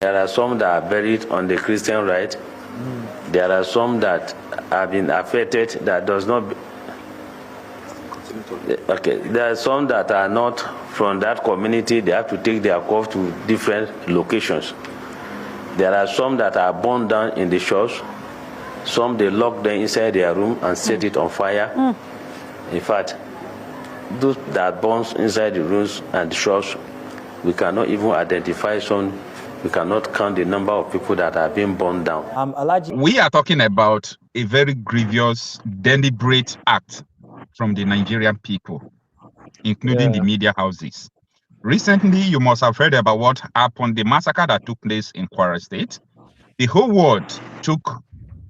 There are some that are buried on the Christian right. There are some that have been affected that does not. Okay, there are some that are not from that community. They have to take their corpse to different locations. There are some that are burned down in the church. Some they lock them inside their room and set it on fire. In fact, those that burns inside the rooms and the church, we cannot even identify some. We cannot count the number of people that are being burned down. We are talking about a very grievous, deliberate act from the Nigerian people, including the media houses. Recently, you must have heard about what happened, the massacre that took place in Kwara State. The whole world took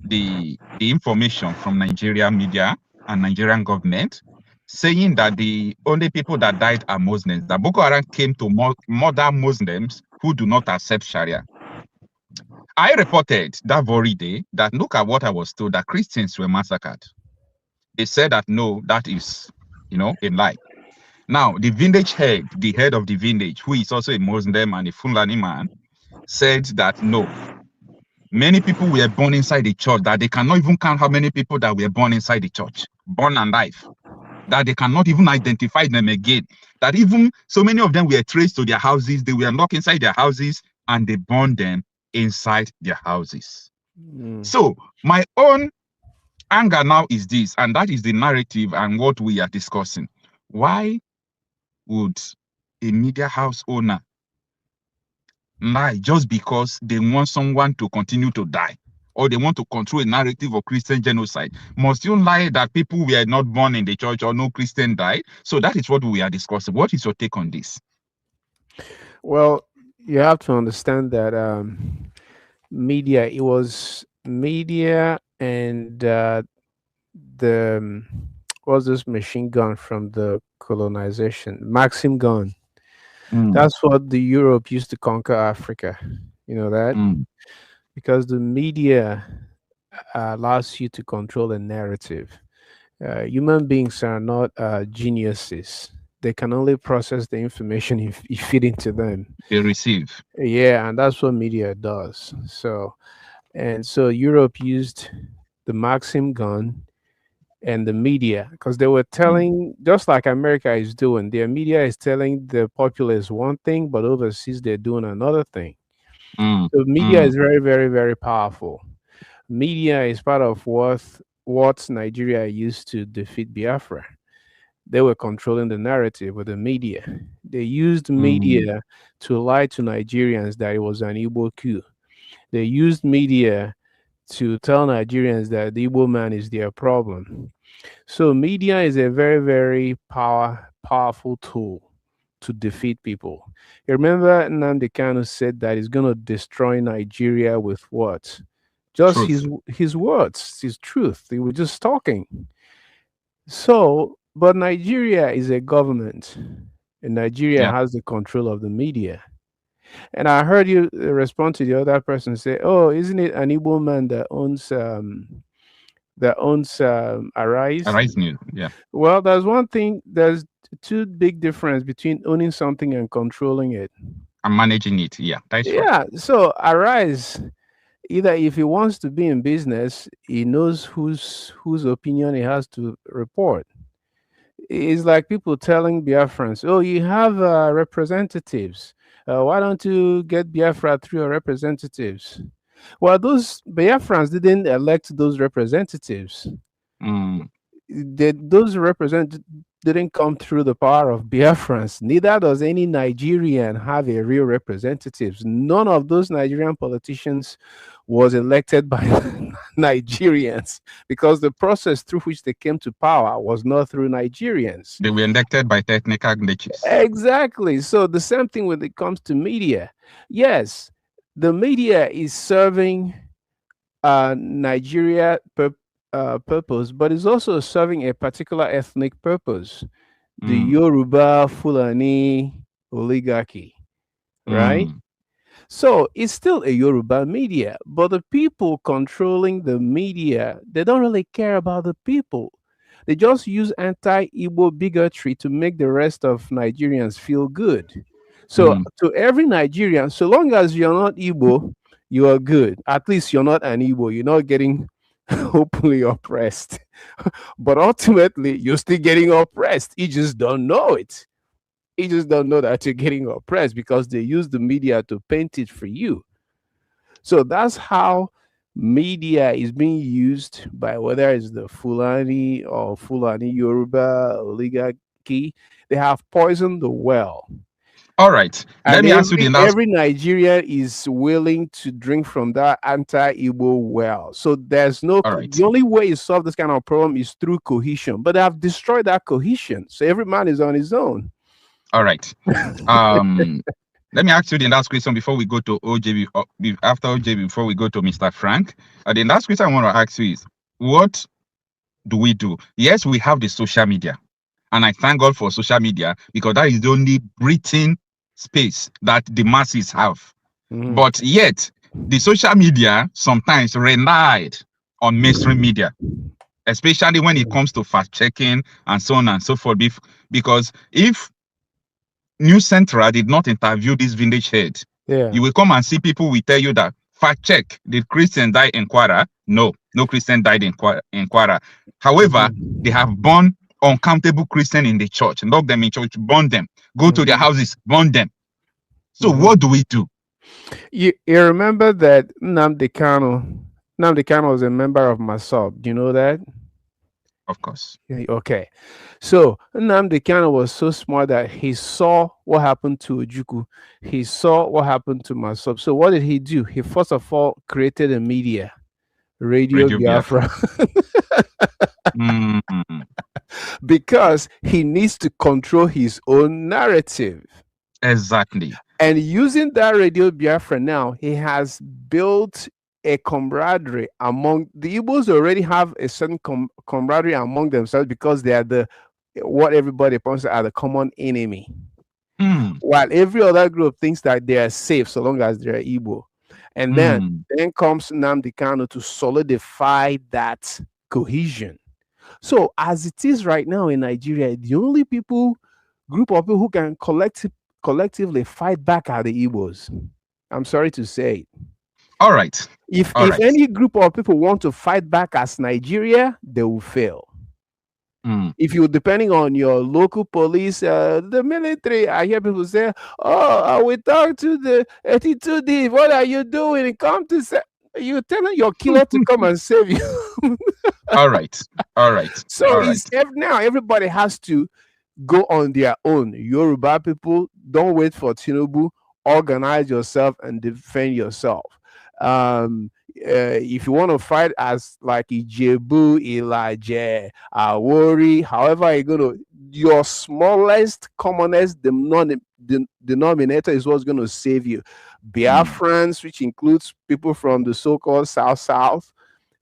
the information from Nigerian media and Nigerian government, saying that the only people that died are Muslims, that Boko Haram came to murder Muslims who do not accept Sharia. I reported that very day that look at what I was told, that Christians were massacred. They said that no, that is, a lie. Now, the village head, the head of the village, who is also a Muslim and a Fulani man, said that no, many people were born inside the church, that they cannot even count how many people that were born inside the church, born alive, that they cannot even identify them again, that even so many of them were traced to their houses, they were locked inside their houses, and they burned them inside their houses. So my own anger now is this, and that is the narrative and what we are discussing. Why would a media house owner lie just because they want someone to continue to die, or they want to control a narrative of Christian genocide? Must you lie that people were not born in the church or no Christian died? So that is what we are discussing. What is your take on this? Well, you have to understand that media, it was media and the what's this machine gun from the colonization, Maxim gun. That's what the Europe used to conquer Africa. You know that? Because the media allows you to control a narrative. Human beings are not geniuses. They can only process the information you feed into them. They receive. Yeah, and that's what media does. So Europe used the Maxim gun and the media, because they were telling, just like America is doing, their media is telling the populace one thing, but overseas they're doing another thing. So media is very, very, very powerful. Media is part of what Nigeria used to defeat Biafra. They were controlling the narrative with the media. They used media to lie to Nigerians that it was an Igbo coup. They used media to tell Nigerians that the Igbo man is their problem. So media is a very, very powerful tool to defeat people. You remember Nnamdi Kanu said that he's going to destroy Nigeria with what? Just his words, his truth. He was just talking. So, but Nigeria is a government, and Nigeria has the control of the media. And I heard you respond to the other person, say, "Oh, isn't it an Igbo man that owns Arise?" Arise News, yeah. Well, there's one thing. There's two big difference between owning something and controlling it. And managing it, yeah. That's right. So Arise, either if he wants to be in business, he knows whose opinion he has to report. It's like people telling Biafrans, "Oh, you have representatives. Why don't you get Biafra through your representatives?" Well, those Biafrans didn't elect those representatives. Those representatives didn't come through the power of Biafrans. Neither does any Nigerian have a real representatives. None of those Nigerian politicians was elected by Nigerians, because the process through which they came to power was not through Nigerians. They were elected by technical glitches. Exactly. So the same thing when it comes to media. Yes, the media is serving Nigeria purpose, but it's also serving a particular ethnic purpose, the Yoruba Fulani oligarchy, right? So it's still a Yoruba media, but the people controlling the media, they don't really care about the people. They just use anti-Igbo bigotry to make the rest of Nigerians feel good. So to every Nigerian, so long as you're not Igbo, you are good. At least you're not an Igbo. You're not getting openly oppressed. But ultimately, you're still getting oppressed. You just don't know it. You just don't know that you're getting oppressed because they use the media to paint it for you. So that's how media is being used by whether it's the Fulani or Fulani Yoruba oligarchy. They have poisoned the well. All right. Let And me ask you the last. every Nigerian is willing to drink from that anti-Igbo well. So there's no, All right. the only way you solve this kind of problem is through cohesion. But they have destroyed that cohesion. So every man is on his own. All right. Let me ask you the last question before we go to OJ. After OJ, before we go to Mr. Frank. The last question I want to ask you is, what do we do? Yes, we have the social media. And I thank God for social media because that is the only breathing space that the masses have. But yet, the social media sometimes relied on mainstream media, especially when it comes to fact checking and so on and so forth. Because if News Central did not interview this village head, you will come and see people will tell you that fact check, did Christian die in Kwara? No Christian died in Kwara. However, they have born uncountable Christians in the church, lock them in church, burn them, go to their houses, burn them. So what do we do? You remember that Nnamdi Kanu was a member of MASOB. Do you know that? Of course. Okay. So Nnamdi Kanu was so smart that he saw what happened to Ojukwu. He saw what happened to MASOB. So what did he do? He first of all created a media, Radio Biafra. Because he needs to control his own narrative. Exactly. And using that Radio Biafra now, he has built a camaraderie among the Igbos. Already have a certain camaraderie among themselves because they are what everybody points at, the common enemy. While every other group thinks that they are safe so long as they're Igbo. And then comes Nnamdi Kanu to solidify that cohesion. So as it is right now in Nigeria, the only group of people who can collectively fight back are the Igbos. I'm sorry to say. All right. If any group of people want to fight back as Nigeria, they will fail. If you're depending on your local police, the military, I hear people say, "Oh, we talk to the 82D. What are you doing? Come to say." You're telling your killer to come and save you. All right. So now everybody has to go on their own. Yoruba people, don't wait for Tinubu. Organize yourself and defend yourself. If you want to fight as like Ijebu, Elijah, Awori, however you're going to, your smallest, commonest denominator is what's going to save you. Biafrans, which includes people from the so-called South,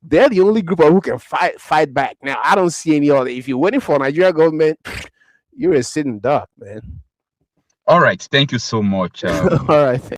they're the only group who can fight back. Now, I don't see any other. If you're waiting for Nigeria government, you're a sitting duck, man. All right. Thank you so much. All right.